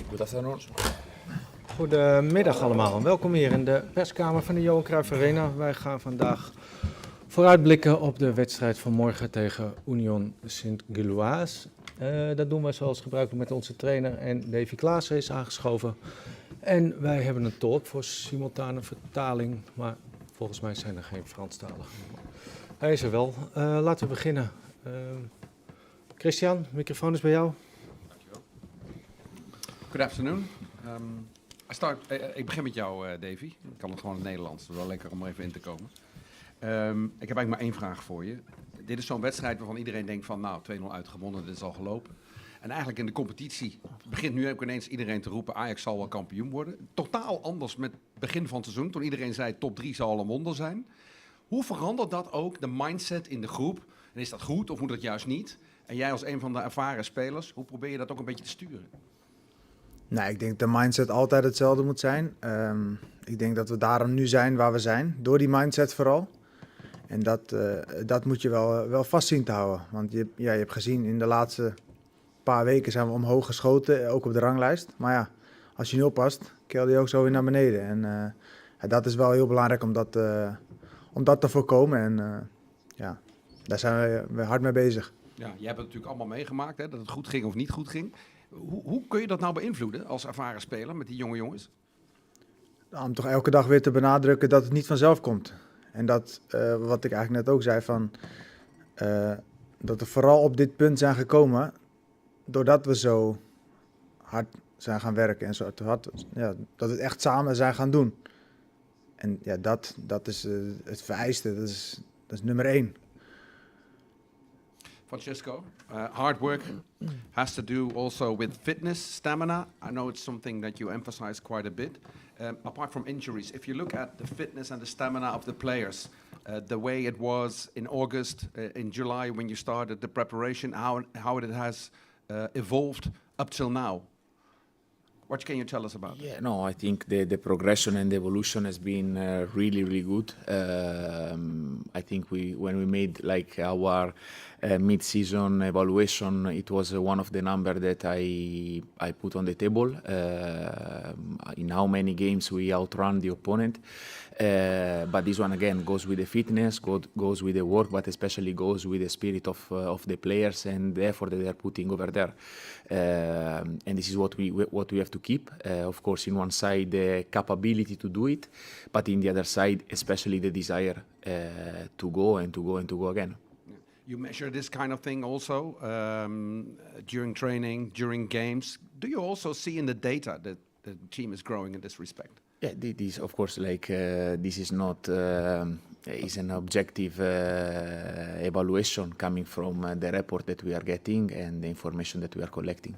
Good afternoon. Goedemiddag allemaal. Welkom hier in de perskamer van de Johan Cruijff ArenA. Wij gaan vandaag vooruitblikken op de wedstrijd van morgen tegen Union Saint-Gilloise. Dat doen wij zoals gebruikelijk met onze trainer en Davy Klaassen is aangeschoven. En wij hebben een tolk voor simultane vertaling, maar volgens mij zijn er geen Franstaligen. Hij is er wel. Laten we beginnen. Christian, de microfoon is bij jou. Dankjewel. Good afternoon. Ik begin met jou, Davy. Ik kan het gewoon in het Nederlands. Het is wel lekker om er even in te komen. Ik heb eigenlijk maar één vraag voor je. Dit is zo'n wedstrijd waarvan iedereen denkt van, nou, 2-0 uitgewonnen, dit is al gelopen. En eigenlijk in de competitie begint nu ook ineens iedereen te roepen, Ajax zal wel kampioen worden. Totaal anders met het begin van het seizoen, toen iedereen zei, top 3 zal al een wonder zijn. Hoe verandert dat ook de mindset in de groep? En is dat goed of moet dat juist niet? En jij als een van de ervaren spelers, hoe probeer je dat ook een beetje te sturen? Nee, ik denk dat de mindset altijd hetzelfde moet zijn. Ik denk dat we daarom nu zijn waar we zijn, door die mindset vooral. En dat moet je wel vast zien te houden. Want je hebt gezien, in de laatste paar weken zijn we omhoog geschoten, ook op de ranglijst. Maar ja, als je niet oppast, keelde je ook zo weer naar beneden. En dat is wel heel belangrijk om dat te voorkomen. En daar zijn we hard mee bezig. Ja, jij hebt het natuurlijk allemaal meegemaakt, hè, dat het goed ging of niet goed ging. Hoe kun je dat nou beïnvloeden als ervaren speler met die jonge jongens? Om toch elke dag weer te benadrukken dat het niet vanzelf komt. En dat, wat ik eigenlijk net ook zei, dat we vooral op dit punt zijn gekomen doordat we zo hard zijn gaan werken en zo hard, dat we het echt samen zijn gaan doen. En ja, dat is het vereiste, dat is nummer 1. Francesco, hard work has to do also with fitness, stamina. I know it's something that you emphasize quite a bit. Apart from injuries, if you look at the fitness and the stamina of the players, the way it was in August, in July when you started the preparation, how it has evolved up till now. What can you tell us about it? Yeah, no, I think the progression and the evolution has been really, really good. I think when we made like our mid-season evaluation, it was one of the numbers that I put on the table. In how many games we outrun the opponent. But this one again goes with the fitness, goes with the work, but especially goes with the spirit of the players and the effort that they are putting over there. And this is what we have to keep. Of course, in one side the capability to do it, but in the other side, especially the desire to go again. You measure this kind of thing also during training, during games. Do you also see in the data that the team is growing in this respect? Yeah, this of course, this is not is an objective evaluation coming from the report that we are getting and the information that we are collecting.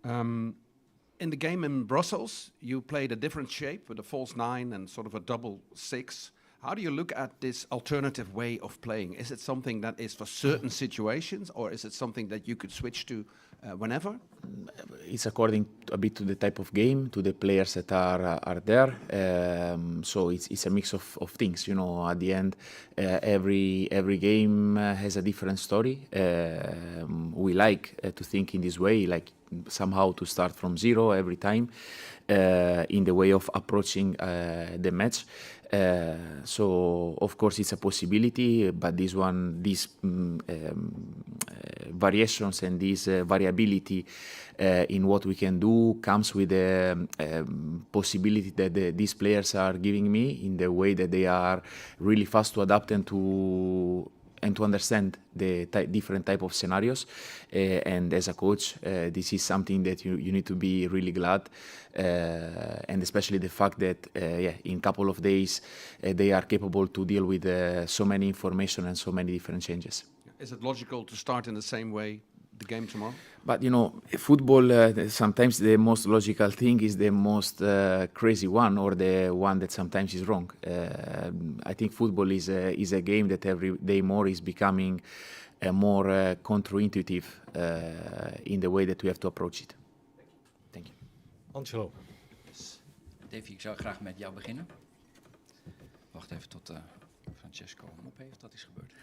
In the game in Brussels, you played a different shape with a false 9 and sort of a double 6. How do you look at this alternative way of playing? Is it something that is for certain situations, or is it something that you could switch to whenever? It's according a bit to the type of game, to the players that are there. So it's a mix of things. You know, at the end, every game has a different story. We like to think in this way, like somehow to start from zero every time in the way of approaching the match. So of course it's a possibility, but these variations and this variability in what we can do comes with the possibility that these players are giving me in the way that they are really fast to adapt and to understand the different type of scenarios. And as a coach, this is something that you need to be really glad. And especially the fact that in a couple of days they are capable to deal with so many information and so many different changes. Is it logical to start in the same way the game tomorrow? But you know, football, sometimes the most logical thing is the most crazy one, or the one that sometimes is wrong. I think football is a game that every day more is becoming more counterintuitive in the way that we have to approach it. Thank you. Angelo. Davy, ik zou graag met jou beginnen. Wacht even tot Francesco hem op heeft, dat is gebeurd.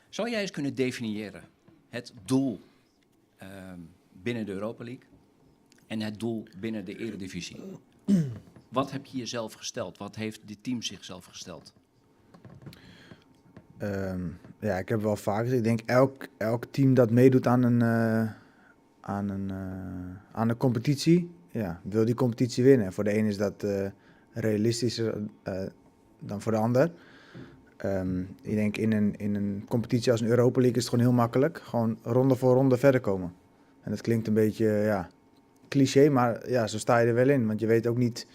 Zou jij eens kunnen definiëren het doel binnen de Europa League en het doel binnen de Eredivisie. Wat heb je jezelf gesteld? Wat heeft dit team zichzelf gesteld? Ja, ik heb wel vaak gezegd, ik denk elk team dat meedoet aan een competitie, ja, wil die competitie winnen. Voor de een is dat realistischer dan voor de ander. Ik denk in een competitie als een Europa League is het gewoon heel makkelijk. Gewoon ronde voor ronde verder komen. En dat klinkt een beetje cliché, maar ja, zo sta je er wel in. Want je weet ook niet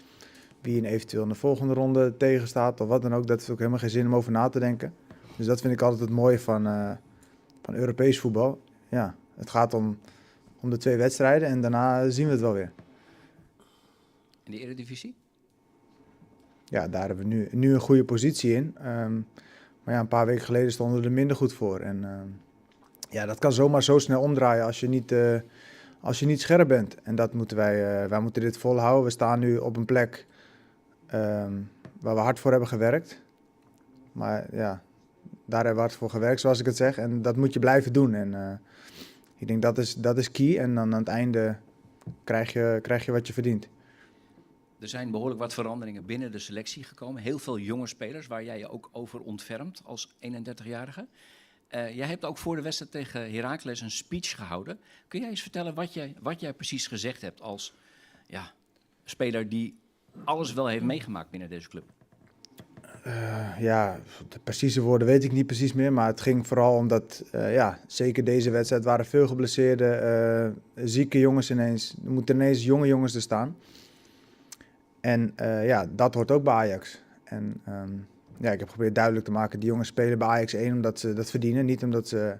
wie een eventueel in de volgende ronde tegenstaat of wat dan ook. Dat heeft ook helemaal geen zin om over na te denken. Dus dat vind ik altijd het mooie van Europees voetbal. Ja, het gaat om de 2 wedstrijden en daarna zien we het wel weer. In de Eredivisie? Ja, daar hebben we nu een goede positie in. Maar ja, een paar weken geleden stonden we er minder goed voor. En ja, dat kan zomaar zo snel omdraaien als je niet scherp bent. En dat moeten wij moeten dit volhouden. We staan nu op een plek waar we hard voor hebben gewerkt. Maar ja, daar hebben we hard voor gewerkt, zoals ik het zeg. En dat moet je blijven doen. En ik denk dat is key. En dan aan het einde krijg je wat je verdient. Er zijn behoorlijk wat veranderingen binnen de selectie gekomen. Heel veel jonge spelers waar jij je ook over ontfermt als 31-jarige. Jij hebt ook voor de wedstrijd tegen Heracles een speech gehouden. Kun jij eens vertellen wat jij precies gezegd hebt als speler die alles wel heeft meegemaakt binnen deze club? Ja, de precieze woorden weet ik niet precies meer. Maar het ging vooral omdat, zeker deze wedstrijd waren veel geblesseerde, zieke jongens ineens. Er moeten ineens jonge jongens er staan. En dat hoort ook bij Ajax. En ik heb geprobeerd duidelijk te maken, die jongens spelen bij Ajax 1 omdat ze dat verdienen. Niet omdat ze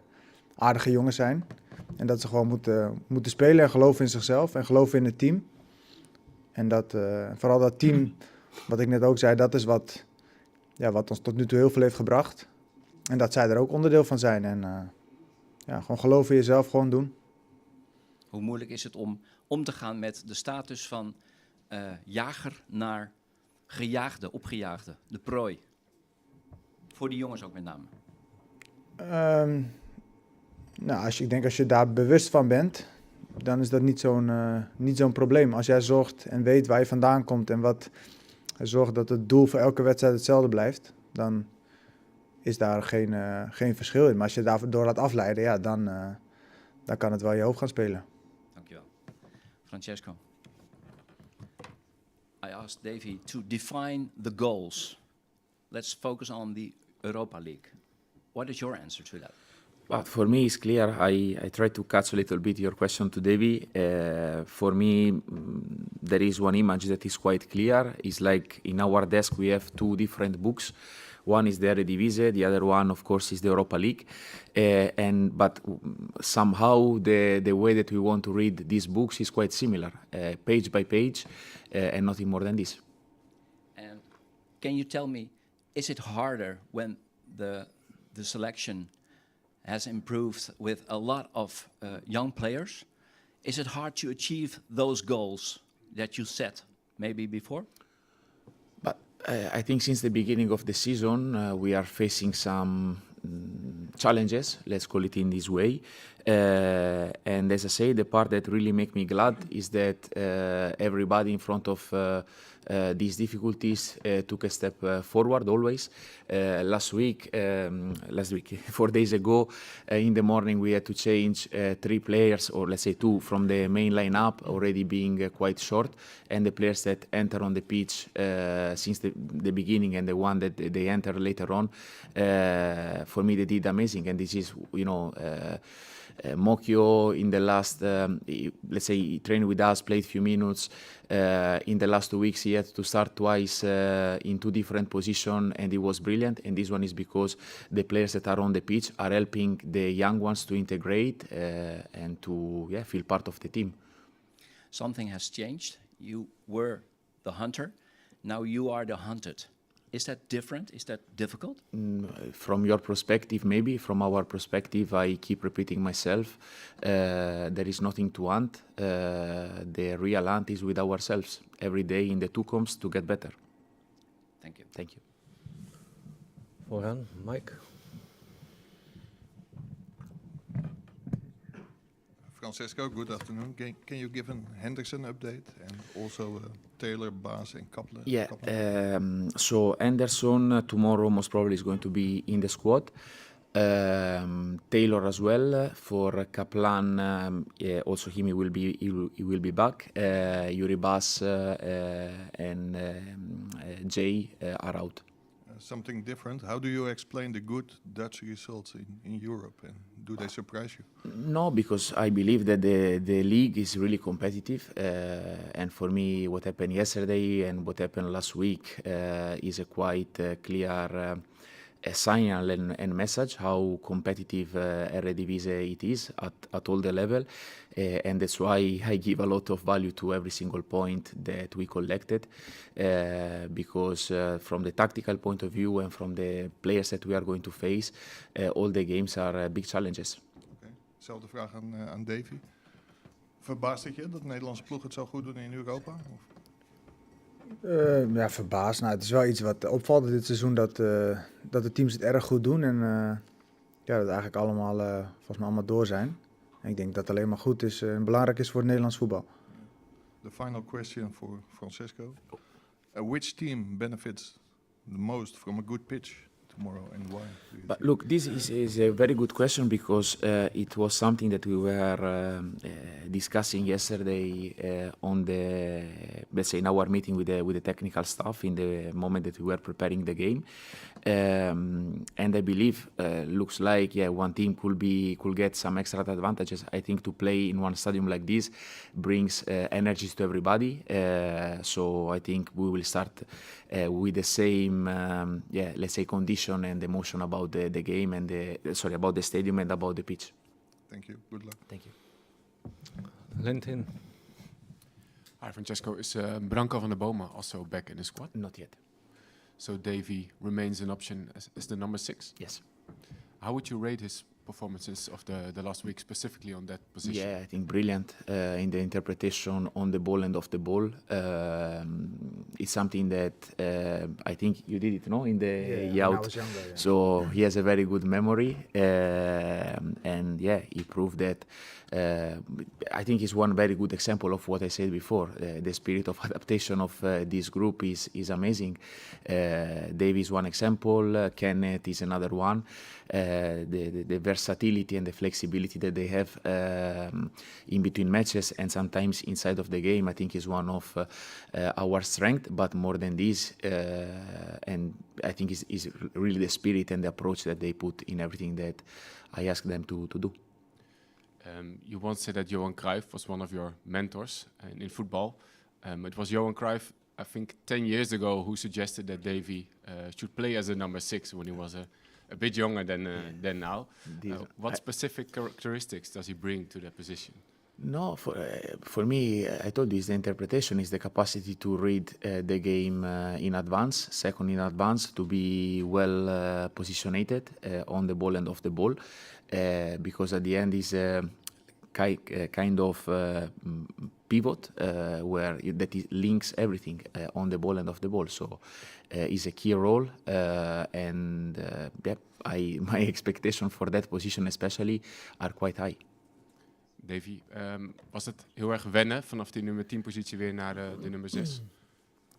aardige jongens zijn. En dat ze gewoon moeten spelen en geloven in zichzelf en geloven in het team. En vooral dat team, wat ik net ook zei, dat is wat ons tot nu toe heel veel heeft gebracht. En dat zij er ook onderdeel van zijn. En gewoon geloven in jezelf, gewoon doen. Hoe moeilijk is het om te gaan met de status van jager naar gejaagde, opgejaagde, de prooi? Voor die jongens ook met name. Ik denk als je daar bewust van bent, dan is dat niet zo'n probleem. Als jij zorgt en weet waar je vandaan komt en zorgt dat het doel voor elke wedstrijd hetzelfde blijft, dan is daar geen verschil in. Maar als je daardoor laat afleiden, dan kan het wel je hoofd gaan spelen. Dankjewel. Francesco. I asked Davey to define the goals. Let's focus on the Europa League. What is your answer to that? But for me, it's clear. I try to catch a little bit your question to Davy. For me, there is one image that is quite clear. It's like in our desk we have 2 different books. One is the Eredivisie, the other one, of course, is the Europa League. But somehow the way that we want to read these books is quite similar, page by page, and nothing more than this. And can you tell me, is it harder when the selection has improved with a lot of young players? Is it hard to achieve those goals that you set maybe before? But I think since the beginning of the season, we are facing some challenges, let's call it in this way. And as I say, the part that really make me glad is that everybody in front of these difficulties took a step forward always. Last week, 4 days ago, in the morning we had to change 3 players, or let's say 2, from the main lineup, already being quite short, and the players that enter on the pitch since the beginning and the one that they enter later on, for me they did amazing. And this is, Mokio in the last, let's say, he trained with us, played few minutes. In the last 2 weeks, he had to start twice in 2 different positions, and he was brilliant. And this one is because the players that are on the pitch are helping the young ones to integrate and to feel part of the team. Something has changed. You were the hunter. Now you are the hunted. Is that different? Is that difficult? From your perspective, maybe. From our perspective, I keep repeating myself. There is nothing to hunt. The real hunt is with ourselves. Every day in the toekomst to get better. Thank you. Thank you. Vooraan, Mike. Francesco, good afternoon. Can you give an Henderson update and also Taylor, Baas and Kaplan? Yeah, so Anderson tomorrow most probably is going to be in the squad. Taylor as well. For Kaplan, also him he will be back. Yuri Baas and Jay are out. Something different. How do you explain the good Dutch results in Europe, and do they surprise you? No, because I believe that the league is really competitive, and for me, what happened yesterday and what happened last week is a quite clear a signal and message how competitive Eredivisie it is at all the level, and that's why I give a lot of value to every single point that we collected, because from the tactical point of view and from the players that we are going to face, all the games are big challenges. Okay. Zelfde vraag aan Davy. Verbaast het je dat de Nederlandse ploeg het zo goed doen in Europa? Of? Ja, verbaasd. Nou, het is wel iets wat opvalt dit seizoen, dat de teams het erg goed doen. En ja, dat eigenlijk allemaal, volgens mij allemaal door zijn. En ik denk dat het alleen maar goed is en belangrijk is voor het Nederlands voetbal. The final question for Francesco. Which team benefits the most from a good pitch tomorrow and why? But look, this is a very good question, because it was something that we were discussing yesterday on the, let's say, in our meeting with the technical staff in the moment that we were preparing the game, and I believe looks like one team could get some extra advantages. I think to play in one stadium like this brings energies to everybody. So I think we will start with the same, let's say, condition and emotion about the game and about the stadium and about the pitch. Thank you. Good luck. Thank you. Lentin. Hi, Francesco. Is Branko van der Bomen also back in the squad? Not yet. So Davey remains an option as the number 6? Yes. How would you rate his performances of the last week, specifically on that position? Yeah, I think brilliant in the interpretation on the ball and off the ball. It's something that I think you did it, no? In the when I youth. was younger, yeah. So he has a very good memory, and he proved that. I think he's one very good example of what I said before. The spirit of adaptation of this group is amazing. Davey is one example. Kenneth is another one. The versatility and the flexibility that they have in between matches and sometimes inside of the game, I think is one of our strength. But more than this, and I think is really the spirit and the approach that they put in everything that I ask them to do. You once said that Johan Cruijff was one of your mentors in football. It was Johan Cruijff, I think 10 years ago, who suggested that Davey should play as a number 6 when he was a bit younger than now. What specific characteristics does he bring to that position? No, for me, I told you, the interpretation is the capacity to read the game in advance, second in advance, to be well positioned on the ball and off the ball, because at the end is kind of pivot where that links everything on the ball and off the ball. So is a key role, and my expectation for that position especially are quite high. Davey, was het heel erg wennen vanaf die nummer 10 positie weer naar de nummer 6?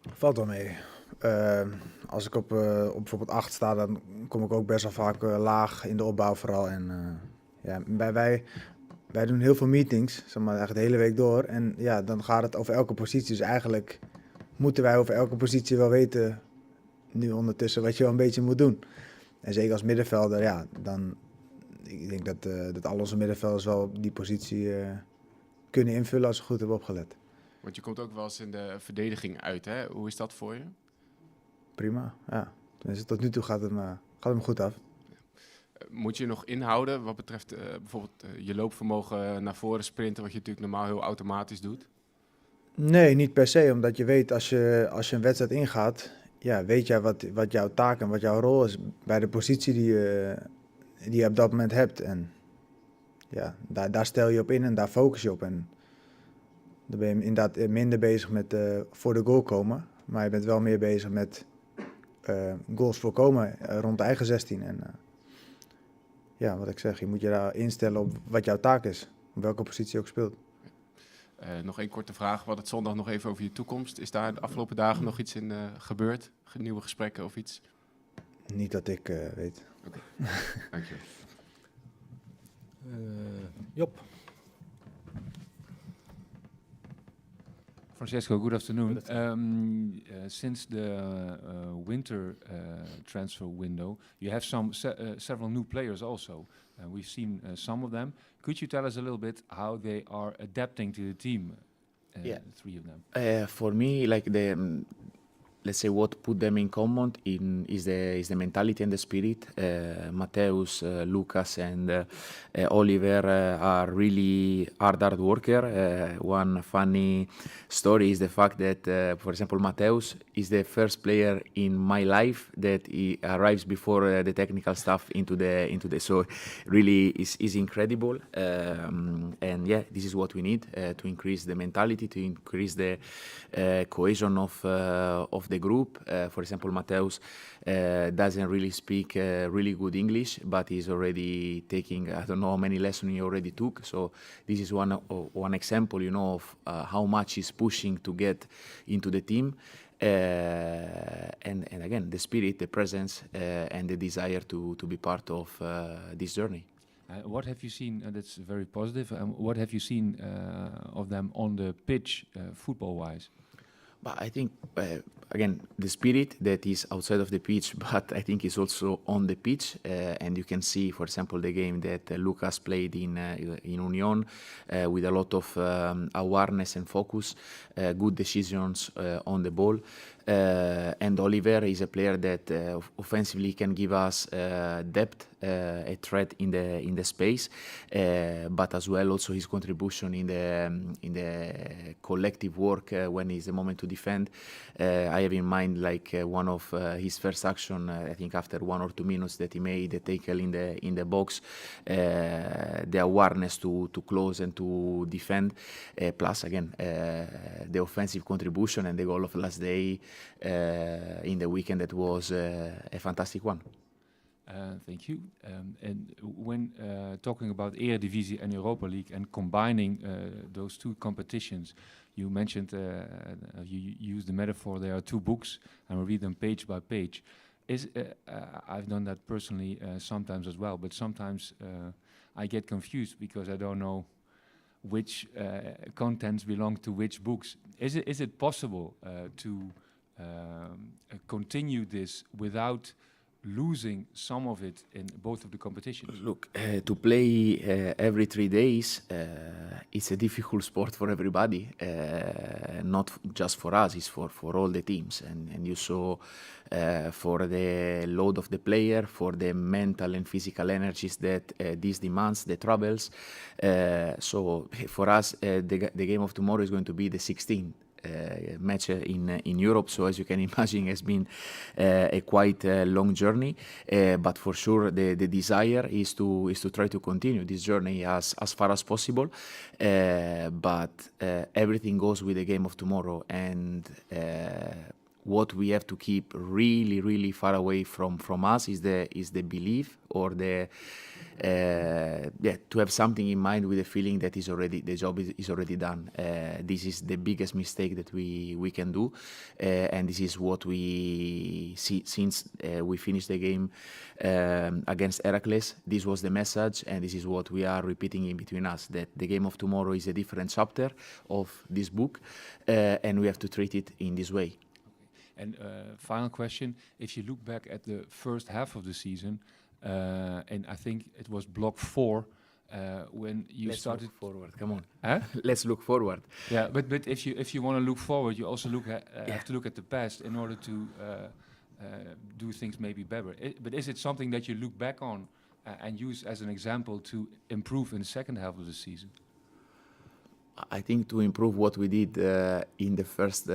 Valt wel mee. Als ik op bijvoorbeeld 8 sta, dan kom ik ook best wel vaak laag in de opbouw vooral. En wij doen heel veel meetings, zeg maar, eigenlijk de hele week door. En ja, dan gaat het over elke positie. Dus eigenlijk moeten wij over elke positie wel weten, nu ondertussen, wat je wel een beetje moet doen. En zeker als middenvelder, ja, dan... Ik denk dat al onze middenvelders wel die positie kunnen invullen als ze goed hebben opgelet. Want je komt ook wel eens in de verdediging uit, hè? Hoe is dat voor je? Prima, ja. Tenminste, tot nu toe gaat het me goed af. Moet je nog inhouden wat betreft bijvoorbeeld je loopvermogen naar voren sprinten, wat je natuurlijk normaal heel automatisch doet? Nee, niet per se. Omdat je weet, als je een wedstrijd ingaat, ja, weet jij wat jouw taak en wat jouw rol is bij de positie die je op dat moment hebt. En ja, daar stel je op in en daar focus je op. En dan ben je inderdaad minder bezig met voor de goal komen. Maar je bent wel meer bezig met goals voorkomen rond de eigen 16. En ja, wat ik zeg, je moet je daar instellen op wat jouw taak is. op welke positie ook speelt. Nog één korte vraag. We hadden het zondag nog even over je toekomst. Is daar de afgelopen dagen nog iets in gebeurd? Nieuwe gesprekken of iets? Niet dat ik weet. Dank je. Job. Francesco, good afternoon. Since the winter transfer window, you have several new players also. We've seen some of them. Could you tell us a little bit how they are adapting to the team? The three of them. For me, like let's say what put them in common is the mentality and the spirit. Matthäus, Lucas, and Oliver are really hard worker. One funny story is the fact that, for example, Matthäus is the first player in my life that he arrives before the technical stuff into the so really is incredible. And yeah, this is what we need to increase the mentality, to increase the cohesion of the group. For example, Matthäus doesn't really speak really good English, but he's already taking, I don't know how many lessons he already took. So this is one example, you know, of how much he's pushing to get into the team. And again, the spirit, the presence, and the desire to be part of this journey. What have you seen? That's very positive. What have you seen of them on the pitch, football-wise? But I think, again, the spirit that is outside of the pitch, but I think is also on the pitch. And you can see, for example, the game that Lucas played in Union with a lot of awareness and focus, good decisions on the ball. And Oliver is a player that offensively can give us depth, a threat in the space, but as well also his contribution in the collective work when it's the moment to defend. I have in mind like one of his first action, I think after 1 or 2 minutes that he made the tackle in the box, the awareness to close and to defend, plus again the offensive contribution and the goal of last day in the weekend that was a fantastic one. Thank you. And when talking about Eredivisie and Europa League and combining those two competitions, you mentioned you used the metaphor. There are two books, and we read them page by page. I've done that personally sometimes as well, but sometimes I get confused because I don't know which contents belong to which books. Is it possible to continue this without losing some of it in both of the competitions? Look, to play every 3 days, it's a difficult sport for everybody, not just for us, it's for all the teams. And you saw for the load of the player, for the mental and physical energies that this demands, the travels. So for us, the game of tomorrow is going to be the 16th. Match in Europe, so as you can imagine, has been a quite long journey. But for sure, the desire is to try to continue this journey as far as possible. But everything goes with the game of tomorrow, and what we have to keep really, really far away from us is the belief or the to have something in mind with the feeling that the job is already done. This is the biggest mistake that we can do, and this is what we see since we finished the game against Heracles. This was the message, and this is what we are repeating in between us, that the game of tomorrow is a different chapter of this book, and we have to treat it in this way. And final question, if you look back at the first half of the season, and I think it was block 4 when you started. Look forward. Come on, Huh? let's look forward. Yeah, but if you want to look forward, you also have to look at the past in order to do things maybe better. But is it something that you look back on and use as an example to improve in the second half of the season? I think to improve what we did in the first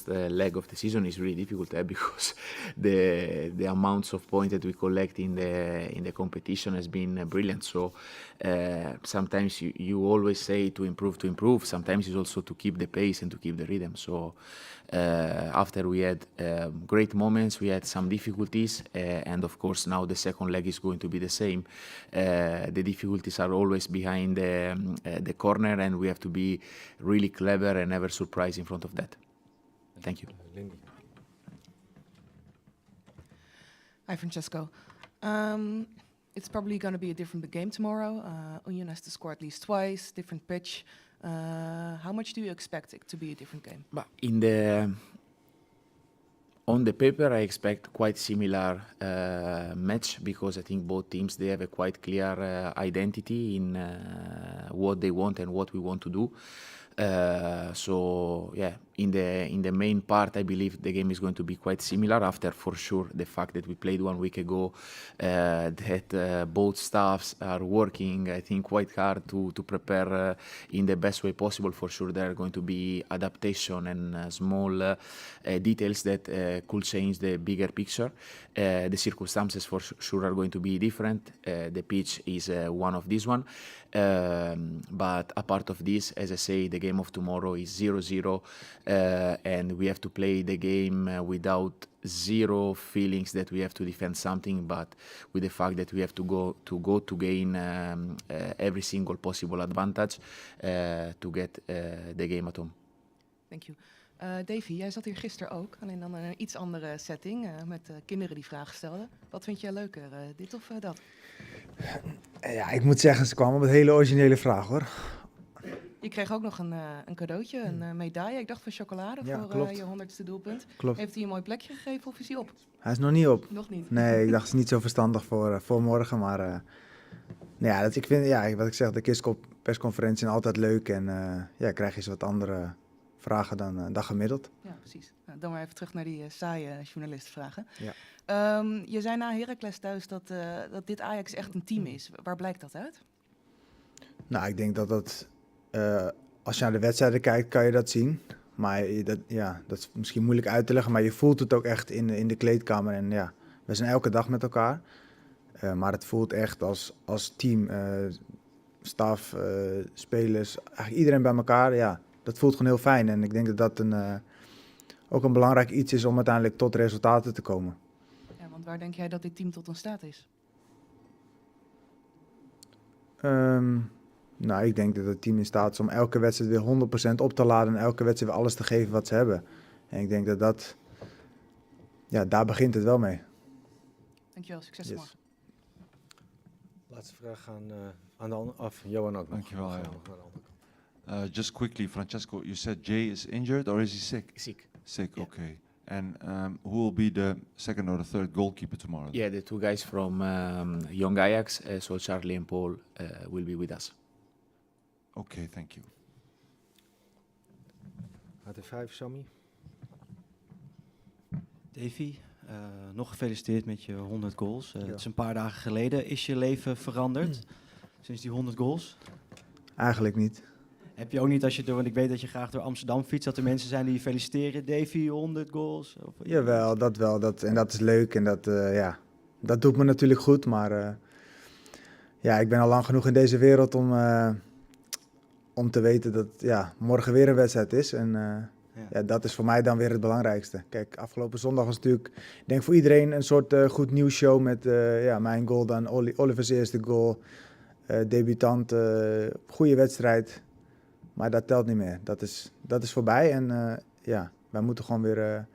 leg of the season is really difficult because the amounts of points that we collect in the competition has been brilliant. So sometimes you always say to improve. Sometimes it's also to keep the pace and to keep the rhythm. So after we had great moments, we had some difficulties, and of course now the second leg is going to be the same. The difficulties are always behind the corner, and we have to be really clever and never surprise in front of that. Thank you. Lindy. Hi, Francesco. It's probably going to be a different game tomorrow. Union has to score at least twice, different pitch. How much do you expect it to be a different game? But on the paper, I expect quite similar match because I think both teams they have a quite clear identity in what they want and what we want to do. So yeah, in the main part, I believe the game is going to be quite similar. After, for sure, the fact that we played 1 week ago, that both staffs are working, I think, quite hard to prepare in the best way possible. For sure, there are going to be adaptation and small details that could change the bigger picture. The circumstances, for sure, are going to be different. The pitch is one of these one. But apart of this, as I say, the game of tomorrow is 0-0, and we have to play the game without zero feelings that we have to defend something, but with the fact that we have to go to gain every single possible advantage to get the game at home. Thank you. Davy, jij zat hier gisteren ook, alleen dan in een iets andere setting, met kinderen die vragen stelden. Wat vind jij leuker, dit of dat? Ja, ik moet zeggen, ze kwamen met hele originele vragen, hoor. Je kreeg ook nog een cadeautje, een medaille, ik dacht van chocolade, Ja, voor je 100ste doelpunt. Klopt. Heeft hij een mooi plekje gegeven of is hij op? Hij is nog niet op. Nog niet. Nee, ik dacht het is niet zo verstandig voor morgen, maar nou ja, ik vind, ja, wat ik zeg, de persconferentie zijn altijd leuk en ja, krijg je eens wat andere vragen dan gemiddeld. Ja, precies. Nou, dan maar even terug naar die saaie journalistenvragen. Ja. Je zei na Heracles thuis dat dit Ajax echt een team is. Waar blijkt dat uit? Nou, ik denk dat als je naar de wedstrijden kijkt, kan je dat zien. Maar dat is misschien moeilijk uit te leggen, maar je voelt het ook echt in de kleedkamer. En ja, we zijn elke dag met elkaar. Maar het voelt echt als team, staf, spelers, eigenlijk iedereen bij elkaar. Ja, dat voelt gewoon heel fijn. En ik denk dat ook een belangrijk iets is om uiteindelijk tot resultaten te komen. Ja, want waar denk jij dat dit team tot in staat is? Nou, ik denk dat het team in staat is om elke wedstrijd weer 100% op te laden en elke wedstrijd weer alles te geven wat ze hebben. En ik denk ja, daar begint het wel mee. Dankjewel, succes Yes. morgen. Laatste vraag aan de andere, of Johan ook nog. Dankjewel, Nog ja. aan de andere kant. Just quickly, Francesco, you said Jay is injured or is he sick? Sick. Sick, Yeah. okay. And who will be the second or the third goalkeeper tomorrow? Yeah, the two guys from Young Ajax, so Charlie and Paul, will be with us. Okay, thank you. HT5, Sammy. Davy, nog gefeliciteerd met je 100 goals. Ja. Het is een paar dagen geleden. Is je leven veranderd sinds die 100 goals? Eigenlijk niet. Heb je ook niet als want ik weet dat je graag door Amsterdam fietst, dat er mensen zijn die je feliciteren, Davy, 100 goals? Of, Jawel, dat wel. En dat is leuk en ja, dat doet me natuurlijk goed. Maar ja, ik ben al lang genoeg in deze wereld om te weten dat ja, morgen weer een wedstrijd is. En ja, dat is voor mij dan weer het belangrijkste. Kijk, afgelopen zondag was natuurlijk, ik denk voor iedereen een soort goed nieuwsshow met ja, mijn goal dan, Oliver's eerste goal, debutant, goede wedstrijd. Maar dat telt niet meer. Dat is voorbij en ja, wij moeten gewoon weer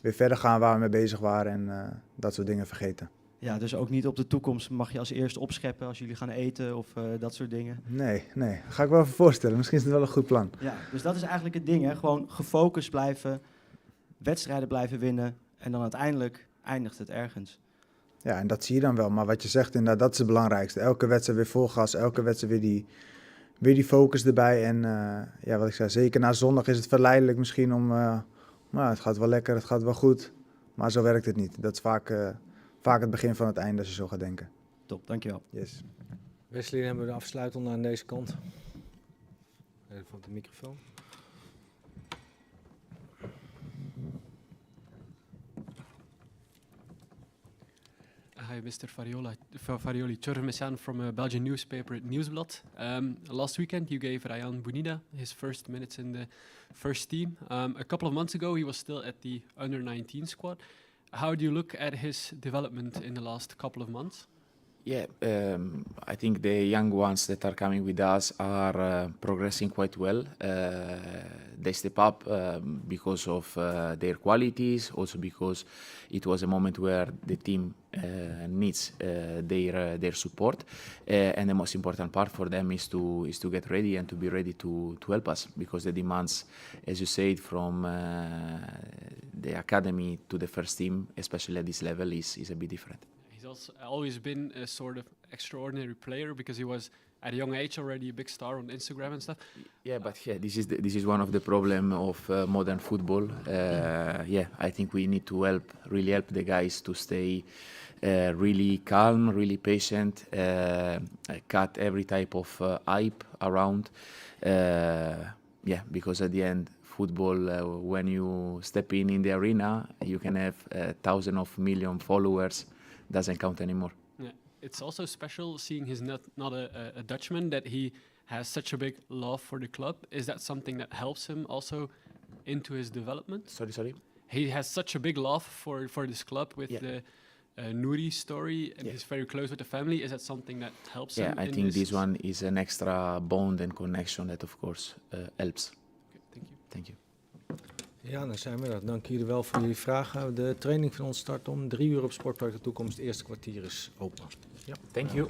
verder gaan waar we mee bezig waren en dat soort dingen vergeten. Ja, dus ook niet op de toekomst mag je als eerste opscheppen als jullie gaan eten of dat soort dingen? Nee, ga ik wel even voorstellen. Misschien is het wel een goed plan. Ja, dus dat is eigenlijk het ding, hè? Gewoon gefocust blijven, wedstrijden blijven winnen en dan uiteindelijk eindigt het ergens. Ja, en dat zie je dan wel. Maar wat je zegt, inderdaad, dat is het belangrijkste. Elke wedstrijd weer vol gas, elke wedstrijd weer die focus erbij. En ja, wat ik zei, zeker na zondag is het verleidelijk misschien om... nou, het gaat wel lekker, het gaat wel goed. Maar zo werkt het niet. Dat is vaak het begin van het einde als je zo gaat denken. Top, dankjewel. Yes. Wesley, dan hebben we de afsluitende aan deze kant. Even op de microfoon. Hi, Mr. Farioli. Chormeshan from a Belgian newspaper, Nieuwsblad. Last weekend, you gave Ryan Bunida his first minutes in the first team. A couple of months ago, he was still at the under-19 squad. How do you look at his development in the last couple of months? Yeah, I think the young ones that are coming with us are progressing quite well. They step up because of their qualities, also because it was a moment where the team needs their support, and the most important part for them is to get ready and to be ready to help us, because the demands, as you said, from the academy to the first team, especially at this level, is a bit different. He's also always been a sort of extraordinary player because he was at a young age already a big star on Instagram and stuff. Yeah, but this is one of the problem of modern football. I think we need to really help the guys to stay really calm, really patient, cut every type of hype around. Because at the end, football, when you step in the arena, you can have 1,000 of million followers. Doesn't count anymore. Yeah. It's also special seeing he's not a Dutchman, that he has such a big love for the club. Is that something that helps him also into his development? Sorry? He has such a big love for this club with the Nouri story, and he's very close with the family. Is that something that helps him? Yeah, I think this one is an extra bond and connection that, of course, helps. Okay, thank you. Ja, dan zijn we er. Dank jullie wel voor jullie vragen. De training van ons start om 3 uur op Sportpark de Toekomst. Het eerste kwartier is open. Ja. Thank you.